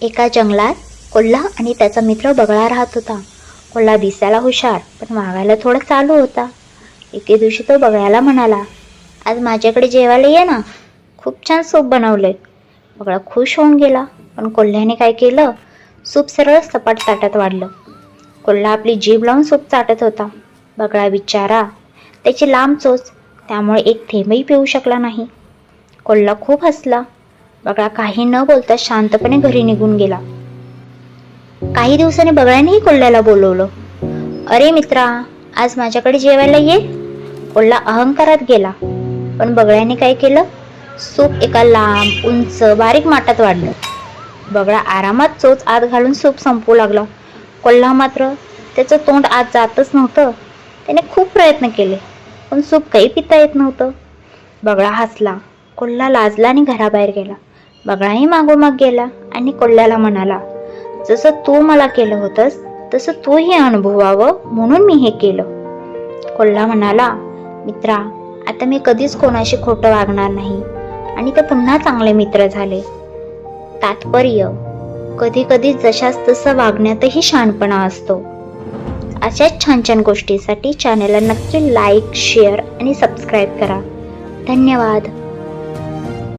एका जंगलात कोल्हा आणि त्याचा मित्र बगळा राहत होता. कोल्हा दिसायला हुशार पण वागायला थोडा चालू होता. एके दिवशी तो बगळ्याला म्हणाला, आज माझ्याकडे जेवायला ये ना, खूप छान सूप बनवले. बगळा खुश होऊन गेला, पण कोल्ह्याने काय केलं, सूप सरळ सपाट ताटात वाढलं. कोल्हा आपली जीभ लावून सूप चाटत होता. बगळा बिचारा, त्याची लांब चोच, त्यामुळे एक थेंबही पिऊ शकला नाही. कोल्हा खूप हसला. बगळा काही न बोलता शांतपणे घरी निघून गेला. काही दिवसांनी बगळ्यानेही कोल्ह्याला बोलवलं. अरे मित्रा, आज माझ्याकडे जेवायला ये. कोल्हा अहंकारात गेला, पण बगळ्याने काय केलं, सूप एका लांब उंच बारीक माठात वाढलं. बगळा आरामात चोच आत घालून सूप संपवू लागला. कोल्हा मात्र त्याचं तोंड आत जातच नव्हतं. त्याने खूप प्रयत्न केले, पण सूप काही पिता येत नव्हतं. बगळा हसला. कोल्हा लाजला आणि घराबाहेर गेला. बगळाही मागोमाग गेला आणि कोल्ह्याला म्हणाला, जसं तू मला केलं होतंस तसं तू हे अनुभवावं म्हणून मी हे केलं. कोल्हा म्हणाला, मित्रा, आता मी कधीच कोणाशी खोटं वागणार नाही. आणि ते पुन्हा चांगले मित्र झाले. तात्पर्य, कधी कधी जशास तसं वागण्यातही शहाणपणा असतो. अशाच छान छान गोष्टीसाठी चॅनलला नक्की लाईक, शेअर आणि सबस्क्राईब करा. धन्यवाद.